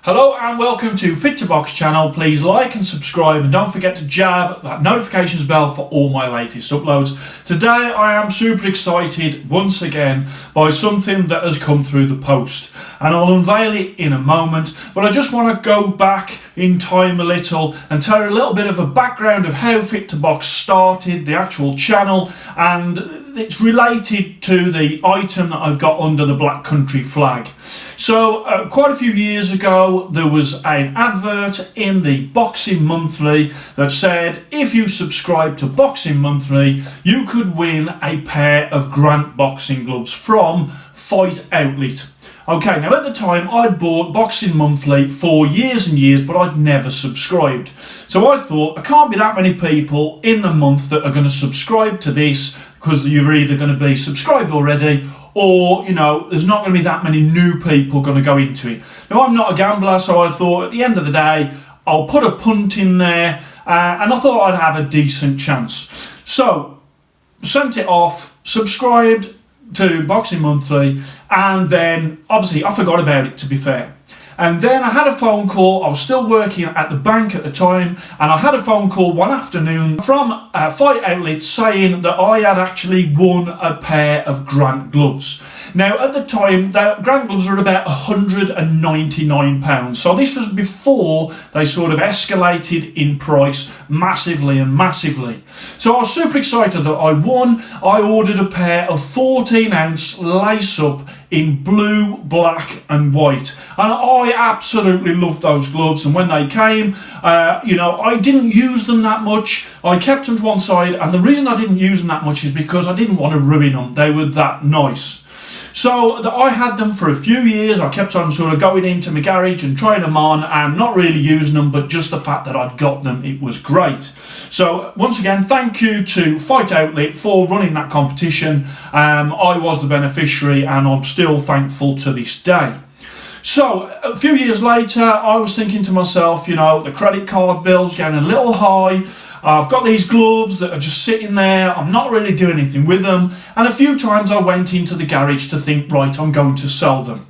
Hello and welcome to Fit to Box channel. Please like and subscribe and don't forget to jab that notifications bell for all my latest uploads. Today I am super excited once again by something that has come through the post, and I'll unveil it in a moment, but I just want to go back in time a little and tell you a little bit of a background of how Fit to Box started, the actual channel, and it's related to the item that I've got under the Black Country flag. So quite a few years ago there was an advert in the Boxing Monthly that said if you subscribe to Boxing Monthly you could win a pair of Grant boxing gloves from Fight Outlet. Okay, now at the time I'd bought Boxing Monthly for years and years, but I'd never subscribed. So I thought, there can't be that many people in the month that are going to subscribe to this, because you're either going to be subscribed already or, there's not going to be that many new people going to go into it. Now, I'm not a gambler, so I thought at the end of the day, I'll put a punt in there, and I thought I'd have a decent chance. So, sent it off, subscribed to Boxing Monthly, and then obviously I forgot about it, to be fair. And then I had a phone call. I was still working at the bank at the time, and I had a phone call one afternoon from Fight Outlet saying that I had actually won a pair of Grant gloves. Now at the time the Grant gloves were about £199, so this was before they sort of escalated in price massively. So I was super excited that I won. I ordered a pair of 14-ounce lace-up in blue, black and white, and I absolutely loved those gloves. And when they came, I didn't use them that much. I kept them to one side, and the reason I didn't use them that much is because I didn't want to ruin them. They were that nice. So I had them for a few years. I kept on sort of going into my garage and trying them on and not really using them, but just the fact that I'd got them, it was great. So once again, thank you to Fight Outlet for running that competition. I was the beneficiary and I'm still thankful to this day. So a few years later, I was thinking to myself, the credit card bill's getting a little high. I've got these gloves that are just sitting there. I'm not really doing anything with them. And a few times I went into the garage to think, right, I'm going to sell them.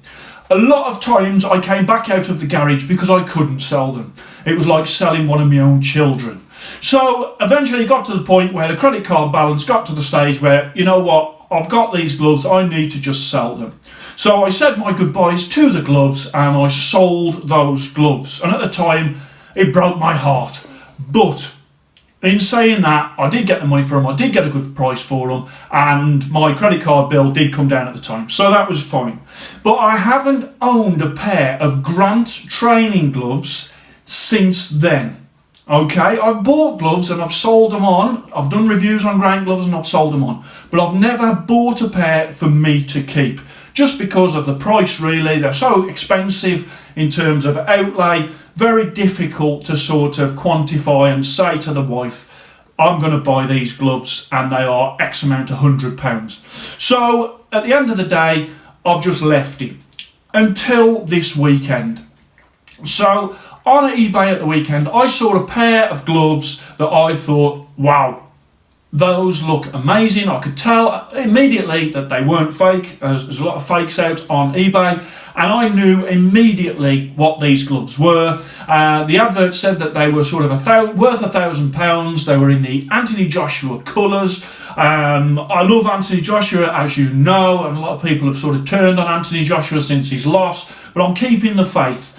A lot of times I came back out of the garage because I couldn't sell them. It was like selling one of my own children. So eventually it got to the point where the credit card balance got to the stage where, you know what, I've got these gloves, I need to just sell them. So I said my goodbyes to the gloves and I sold those gloves. And at the time, it broke my heart. But in saying that, I did get the money for them, I did get a good price for them, and my credit card bill did come down at the time, so that was fine. But I haven't owned a pair of Grant training gloves since then. Okay, I've bought gloves and I've sold them on. I've done reviews on Grant gloves and I've sold them on, but I've never bought a pair for me to keep, just because of the price really. They're so expensive in terms of outlay, very difficult to sort of quantify and say to the wife, I'm going to buy these gloves and they are X amount of £100. So at the end of the day, I've just left it until this weekend. So on eBay at the weekend, I saw a pair of gloves that I thought, wow, those look amazing. I could tell immediately that they weren't fake. There's a lot of fakes out on eBay, and I knew immediately what these gloves were. The advert said that they were sort of worth £1,000. They were in the Anthony Joshua colours. I love Anthony Joshua, as you know, and a lot of people have sort of turned on Anthony Joshua since his loss, but I'm keeping the faith.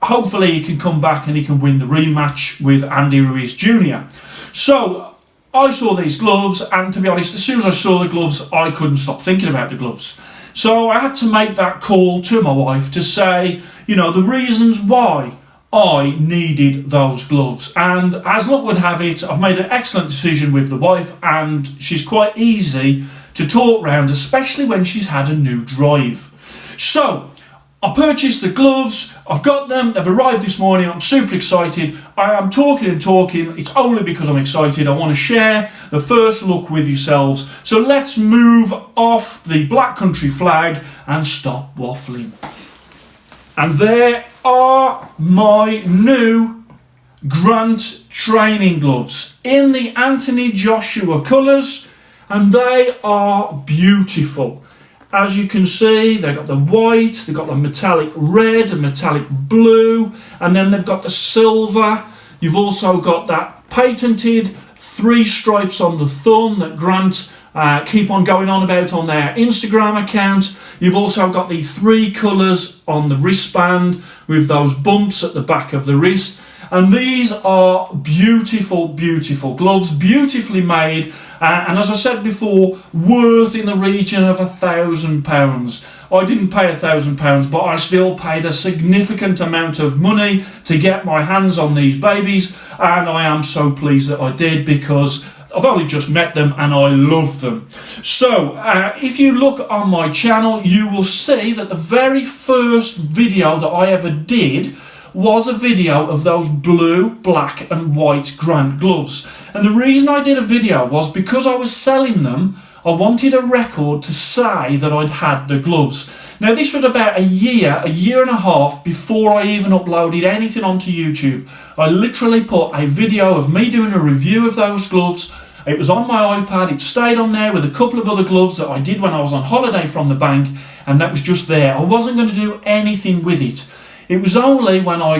Hopefully he can come back and he can win the rematch with Andy Ruiz Jr. So I saw these gloves, and to be honest, as soon as I saw the gloves, I couldn't stop thinking about the gloves. So I had to make that call to my wife to say, the reasons why I needed those gloves. And as luck would have it, I've made an excellent decision with the wife, and she's quite easy to talk round, especially when she's had a new drive. So I purchased the gloves, I've got them, they've arrived this morning, I'm super excited. I am talking, it's only because I'm excited. I want to share the first look with yourselves. So let's move off the Black Country flag and stop waffling. And there are my new Grant training gloves in the Anthony Joshua colours, and they are beautiful. as you can see, they've got the white, they've got the metallic red and metallic blue, and then they've got the silver. You've also got that patented 3 stripes on the thumb that Grant keep on going on about on their Instagram account. You've also got the 3 colours on the wristband with those bumps at the back of the wrist. And these are beautiful, beautiful gloves, beautifully made, and as I said before, worth in the region of £1,000. I didn't pay £1,000, but I still paid a significant amount of money to get my hands on these babies, and I am so pleased that I did, because I've only just met them and I love them. So if you look on my channel, you will see that the very first video that I ever did was a video of those blue, black and white Grant gloves. And the reason I did a video was because I was selling them. I wanted a record to say that I'd had the gloves. Now this was about a year and a half before I even uploaded anything onto YouTube. I literally put a video of me doing a review of those gloves. It was on my iPad, it stayed on there with a couple of other gloves that I did when I was on holiday from the bank, and that was just there. I wasn't going to do anything with it. It was only when I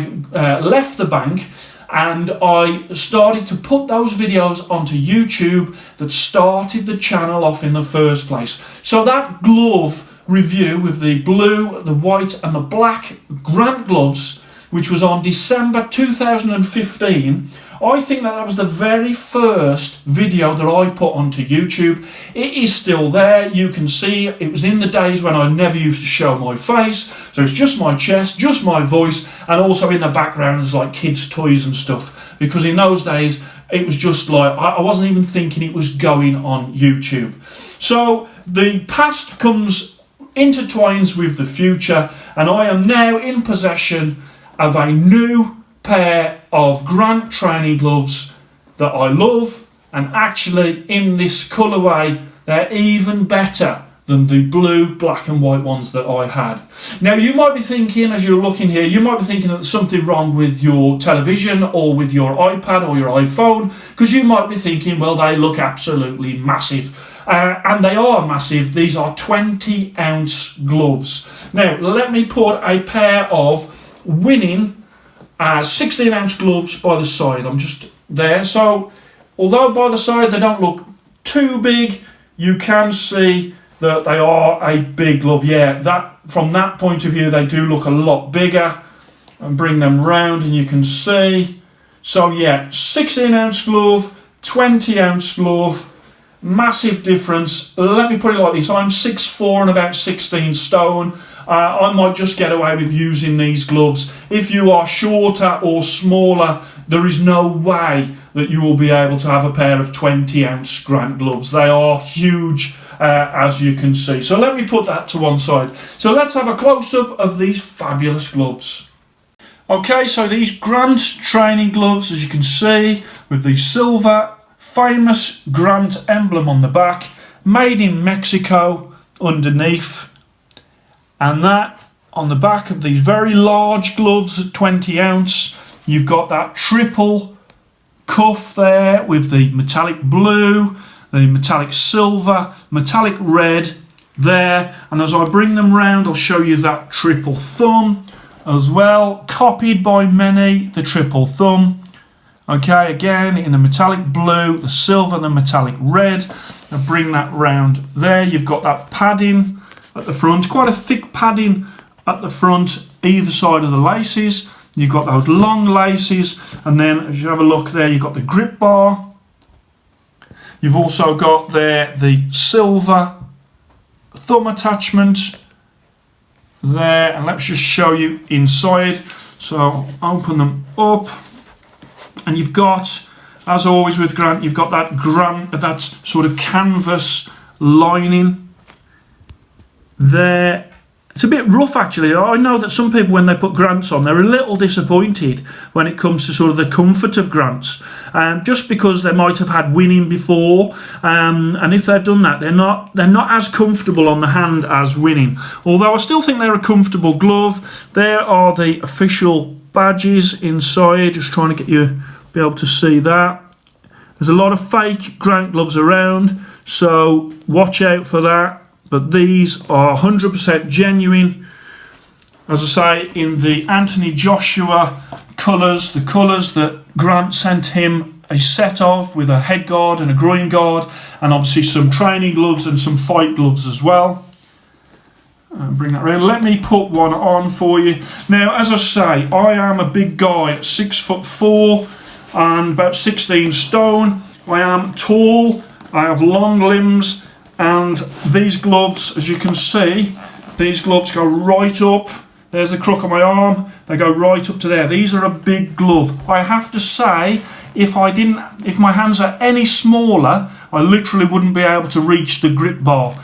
left the bank and I started to put those videos onto YouTube that started the channel off in the first place. So that glove review with the blue, the white and the black Grant gloves, which was on December 2015, I think that was the very first video that I put onto YouTube. It is still there. You can see it was in the days when I never used to show my face. So it's just my chest, just my voice, and also in the background there's like kids' toys and stuff. Because in those days, it was just like, I wasn't even thinking it was going on YouTube. So the past intertwines with the future, and I am now in possession of a new pair of Grant training gloves that I love, and actually in this colourway they're even better than the blue, black and white ones that I had. Now you might be thinking, as you're looking here, you might be thinking that there's something wrong with your television or with your iPad or your iPhone, because you might be thinking, well, they look absolutely massive. And they are massive. These are 20-ounce gloves. Now let me put a pair of winning 16-ounce gloves by the side. I'm just there. So although by the side they don't look too big, you can see that they are a big glove. Yeah, that from that point of view they do look a lot bigger. And bring them round and you can see. So yeah, 16-ounce glove, 20-ounce glove, massive difference. Let me put it like this, I'm 6'4" and about 16 stone. I might just get away with using these gloves. If you are shorter or smaller, there is no way that you will be able to have a pair of 20-ounce Grant gloves. They are huge, as you can see. So let me put that to one side. So let's have a close-up of these fabulous gloves. Okay, so these Grant training gloves, as you can see, with the silver famous Grant emblem on the back, made in Mexico underneath. And that on the back of these very large gloves at 20 ounce, you've got that triple cuff there with the metallic blue, the metallic silver, metallic red there. And as I bring them round, I'll show you that triple thumb as well, copied by many, the triple thumb. Okay, again in the metallic blue, the silver, the metallic red. I'll bring that round there. You've got that padding at the front, quite a thick padding at the front, either side of the laces. You've got those long laces, and then as you have a look there, you've got the grip bar. You've also got there the silver thumb attachment there, and let's just show you inside. So open them up, and you've got, as always with Grant, you've got that sort of canvas lining there. It's a bit rough actually. I know that some people, when they put Grants on, they're a little disappointed when it comes to sort of the comfort of Grants, just because they might have had winning before, and if they've done that, they're not as comfortable on the hand as winning. Although I still think they're a comfortable glove. There are the official badges inside, just trying to get you be able to see that. There's a lot of fake Grant gloves around, so watch out for that. but these are 100% genuine. As I say, in the Anthony Joshua colours, the colours that Grant sent him a set of, with a head guard and a groin guard, and obviously some training gloves and some fight gloves as well. Bring that around. Let me put one on for you. Now, as I say, I am a big guy at 6'4" and about 16 stone. I am tall, I have long limbs, and these gloves, as you can see, these gloves go right up. There's the crook of my arm. They go right up to there. These are a big glove. I have to say, if my hands are any smaller, I literally wouldn't be able to reach the grip bar.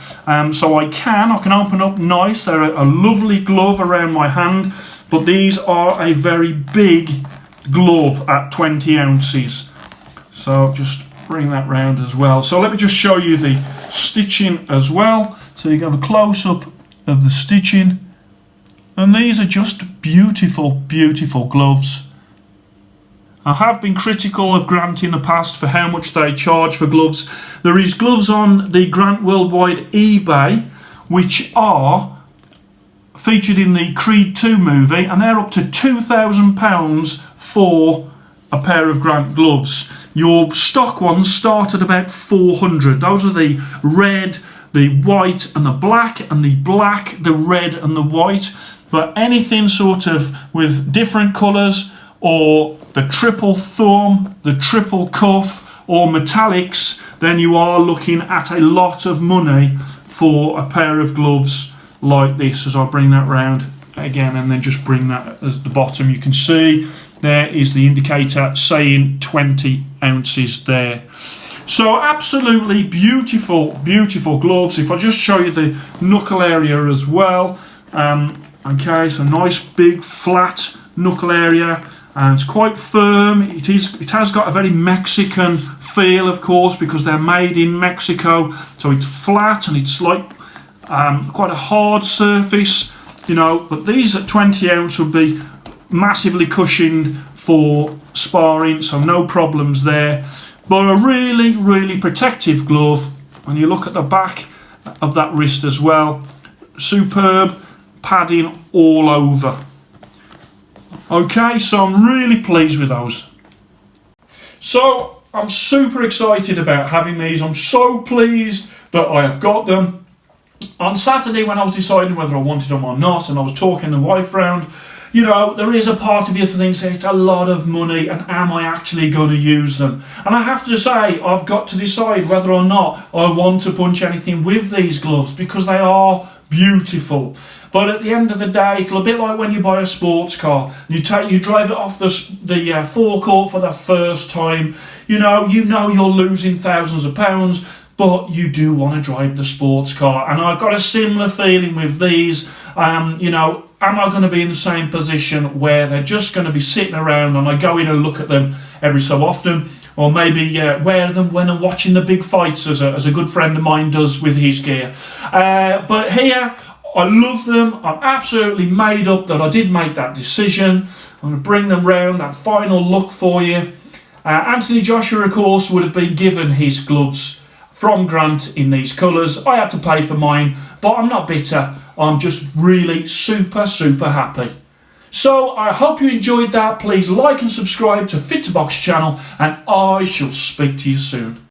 So I can open up nice. They're a lovely glove around my hand, but these are a very big glove at 20 ounces. So just bring that round as well. So let me just show you the stitching as well. So you can have a close-up of the stitching. And these are just beautiful, beautiful gloves. I have been critical of Grant in the past for how much they charge for gloves. There is gloves on the Grant Worldwide eBay which are featured in the Creed 2 movie, and they're up to £2,000 for a pair of Grant gloves. Your stock ones start at about 400. Those are the red, the white and the black, the red and the white. But anything sort of with different colours, or the triple thumb, the triple cuff, or metallics, then you are looking at a lot of money for a pair of gloves like this. As I bring that round again, and then just bring that at the bottom, you can see there is the indicator saying 20 ounces there. So absolutely beautiful, beautiful gloves. If I just show you the knuckle area as well. Okay, so nice big flat knuckle area, and it's quite firm. It has got a very Mexican feel, of course, because they're made in Mexico. So it's flat and it's like quite a hard surface, you know. But these at 20 ounce would be massively cushioned for sparring, so no problems there. But a really, really protective glove. When you look at the back of that wrist as well, superb. Padding all over. Okay, so I'm really pleased with those. So I'm super excited about having these. I'm so pleased that I have got them. On Saturday, when I was deciding whether I wanted them or not, and I was talking the wife round, you know, there is a part of you that thinks it's a lot of money, and am I actually going to use them? And I have to say, I've got to decide whether or not I want to punch anything with these gloves, because they are beautiful. But at the end of the day, it's a bit like when you buy a sports car. You drive it off the forecourt for the first time. You know you're losing thousands of pounds, but you do want to drive the sports car. And I've got a similar feeling with these. You know, am I going to be in the same position where they're just going to be sitting around and I go in and look at them every so often? Or maybe wear them when I'm watching the big fights, as a good friend of mine does with his gear. But here, I love them. I'm absolutely made up that I did make that decision. I'm going to bring them round, that final look for you. Anthony Joshua, of course, would have been given his gloves from Grant in these colours. I had to pay for mine, but I'm not bitter. I'm just really super, super happy. So I hope you enjoyed that. Please like and subscribe to Fit to Box channel, and I shall speak to you soon.